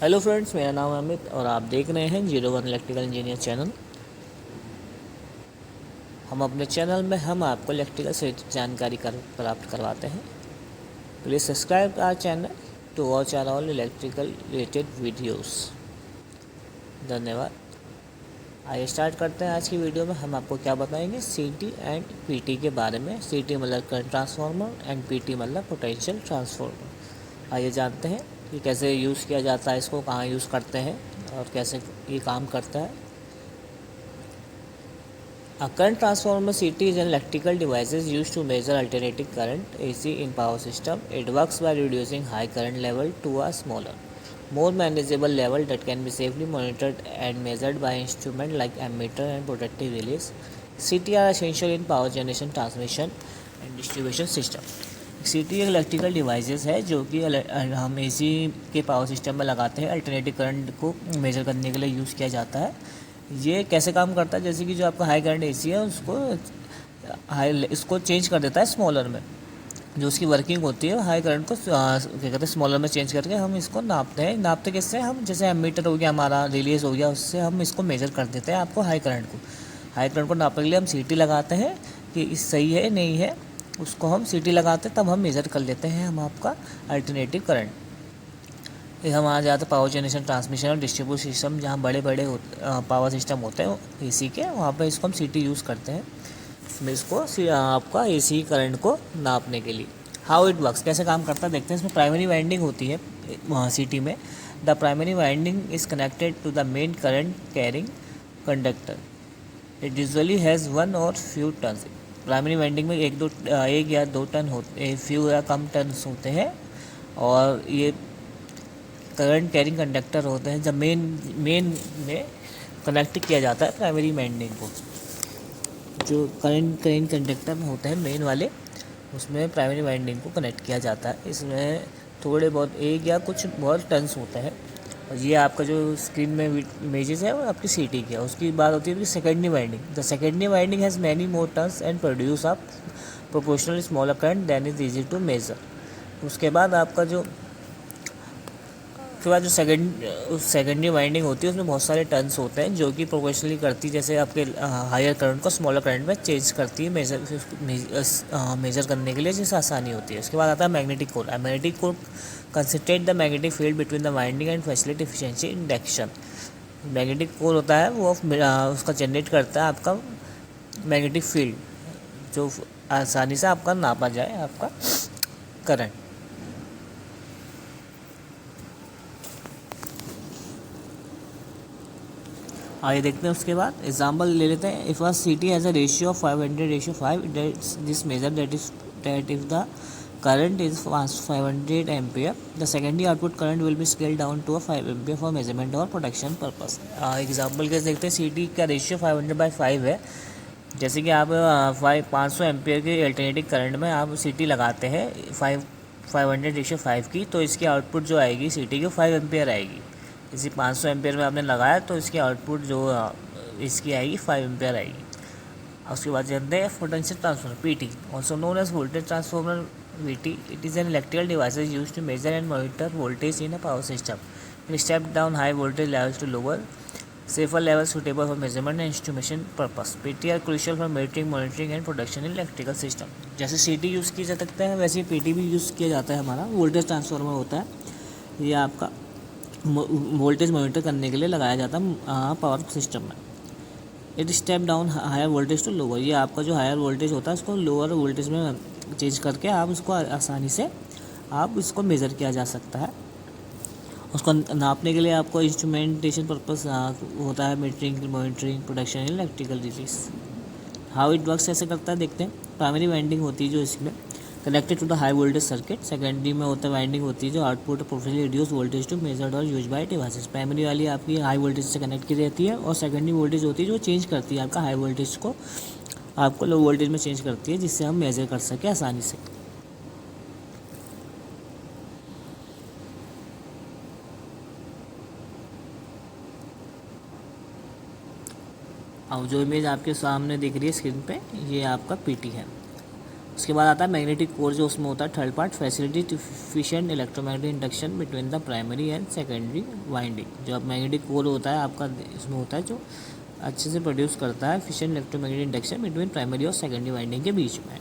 Hello friends, मेरा नाम है अमित और आप देख रहे हैं 01 इलेक्ट्रिकल इंजीनियर चैनल। हम अपने चैनल में आपको इलेक्ट्रिकल से जानकारी प्राप्त करवाते हैं। Please subscribe our channel to watch our all electrical related videos. धन्यवाद। आइए स्टार्ट करते हैं। आज की वीडियो में हम आपको क्या बताएंगे, सीटी एंड पीटी के बारे में। सीटी मतलब करंट ट्रांसफार्मर एंड पीटी मतलब पोटेंशियल ट्रांसफार्मर। आइए जानते हैं कि कैसे यूज़ किया जाता है, इसको कहाँ यूज़ करते हैं और कैसे ये काम करता है। A current transformer CT is an electrical device used to measure alternating current AC in power system. It works by reducing high current level to a smaller, more manageable level that can be safely monitored and measured by instruments like ammeter and protective relays. CT are essential in power generation, transmission and distribution system. CT एक electrical devices है जो कि हम AC के power system में लगाते हैं। Alternative current को मेजर करने के लिए यूज़ किया जाता है। ये कैसे काम करता है, जैसे कि जो आपका हाई करंट एसी है इसको चेंज कर देता है स्मॉलर में। जो उसकी वर्किंग होती है हाई करंट को क्या कहते हैं स्मॉलर में चेंज करके हम इसको नापते हैं। नापते किससे, हम जैसे एमीटर हो गया हमारा, रिलेज हो गया, उससे हम इसको मेजर कर देते हैं आपको हाई करंट को नापने के लिए हम सीटी लगाते हैं कि इस सही है नहीं है। उसको हम सीटी लगाते हैं, तब हम मेज़र कर लेते हैं हम आपका अल्टरनेटिव करंट। ये हमारा ज़्यादातर पावर जनरेशन, ट्रांसमिशन और डिस्ट्रीब्यूशन सिस्टम जहाँ बड़े बड़े पावर सिस्टम होते हैं एसी के, वहाँ पे इसको हम सीटी यूज़ करते हैं। इसमें इसको आपका एसी करंट को नापने के लिए। हाउ इट वर्क्स, कैसे काम करता है देखते हैं। इसमें प्राइमरी वाइंडिंग होती है सीटी में। The primary winding is connected to the main current carrying conductor. It usually has one or few turns. Primary winding में एक या दो टर्न होते, फ्यू या कम टर्न्स होते हैं। और ये करंट कैरिंग कंडक्टर होते हैं जब मेन में कनेक्ट किया जाता है प्राइमरी वाइंडिंग को। जो करंट कैरिंग कंडक्टर होते हैं मेन वाले, उसमें प्राइमरी वाइंडिंग को कनेक्ट किया जाता है। इसमें थोड़े बहुत एक या कुछ बहुत टर्न्स होते हैं। और ये आपका जो स्क्रीन में इमेजेस है वो आपकी सीटी की है। उसकी बात होती है secondary winding. The secondary winding has many more turns and produce a proportional smaller current than is easy to measure. उसके बाद आपका जो जो सेकेंडरी वाइंडिंग होती है उसमें बहुत सारे टर्न्स होते हैं जो कि प्रोपोर्शनली करती है, जैसे आपके हायर करंट को स्मॉलर करंट में चेंज करती है मेजर करने के लिए, जिससे आसानी होती है। उसके बाद आता है magnetic core. Magnetic core concentrate the magnetic field between the winding and facility efficiency induction. Magnetic core होता है वो उसका जनरेट करता है आपका मैग्नेटिक फील्ड, जो आसानी से आपका नापा जाए आपका करंट। आइए देखते हैं। उसके बाद एग्जाम्पल ले लेते हैं। If a CT has a ratio of 500:5, this measure that if the current is 500 ampere, the secondary output current will be scaled down to a 5 ampere for measurement और प्रोटेक्शन पर्पस। एग्जाम्पल कैसे देखते हैं। सीटी का ratio 500/5 है। जैसे कि आप 500 एम्पियर के अल्टरनेटिव करंट में आप सीटी लगाते हैं 500:5 की, तो इसकी आउटपुट जो आएगी सीटी की 5 एम्पियर आएगी। इसी 500 एम्पियर में आपने लगाया तो इसकी आउटपुट जो इसकी आएगी 5 एम्पियर आएगी। उसके बाद जानते हैं potential transformer PT, also known as voltage transformer VT. It is an electrical device used to measure and monitor voltage in a power system. It steps down high voltage levels to lower, safer levels suitable for measurement and instrumentation purpose. PT are crucial for monitoring and production in electrical system. जैसे CT use किया जा सकता है वैसे PT भी use किया जाता है। हमारा वोल्टेज ट्रांसफार्मर होता है, ये आपका वोल्टेज मॉनिटर करने के लिए लगाया जाता है पावर सिस्टम में। It step down higher voltage to lower, ये आपका जो हायर वोल्टेज होता है उसको लोअर वोल्टेज में चेंज करके आप उसको आसानी से आप इसको मेज़र किया जा सकता है। उसको नापने के लिए आपको इंस्ट्रूमेंटेशन पर्पस होता है, metering, monitoring, production, electrical release. How it works ऐसे करता है देखते हैं। प्राइमरी वाइंडिंग होती है जो इसमें connected to the high voltage circuit. Secondary में होता है वाइंडिंग होती है जो output professionally reduce voltage to measured or use by devices. Primary वाली आपकी हाई वोल्टेज से कनेक्ट की रहती है और सेकेंडरी वोल्टेज होती है जो चेंज करती है आपका हाई वोल्टेज को आपको लो वोल्टेज में चेंज करती है, जिससे हम मेजर कर सकें आसानी से। अब जो इमेज आपके सामने दिख रही है स्क्रीन पे, ये आपका पीटी है। उसके बाद आता है मैग्नेटिक कोर, जो उसमें होता है third part, facility to efficient electromagnetic induction between the primary and secondary winding. जो अब मैग्नेटिक कोर होता है आपका, इसमें होता है जो अच्छे से प्रोड्यूस करता है efficient electromagnetic induction between primary और सेकेंडरी वाइंडिंग के बीच में।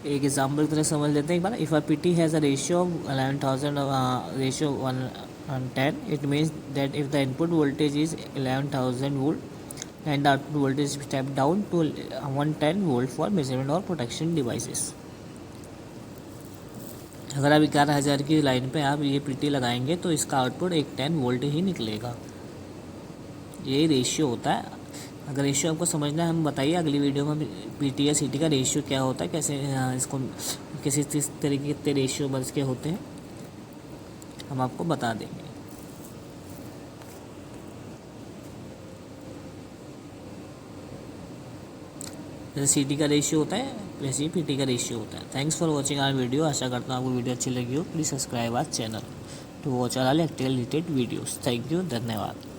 एक एग्जाम्पल की तरह समझ लेते हैं एक बार। If a PT has a ratio of 11,000 ratio 110, it means that if the input voltage is 11,000 volt and the output voltage step down to 110 volt for measurement और प्रोटेक्शन डिवाइसेस। अगर आप 11,000 की लाइन पे आप ये पीटी लगाएंगे तो इसका आउटपुट एक 10 वोल्ट ही निकलेगा। ये रेशियो होता है। अगर रेशियो आपको समझना है, हम बताइए अगली वीडियो में पीटी या सीटी का रेशियो क्या होता है, कैसे इसको किसी तरीके के रेशियो बस के होते हैं, हम आपको बता देंगे। जैसे सीटी का रेशियो होता है वैसे ही पीटी का रेशियो होता है। Thanks for watching our video. आशा करता हूँ आपको वीडियो अच्छी लगी हो। Please subscribe our channel to watch our electrical related videos. Thank you, धन्यवाद।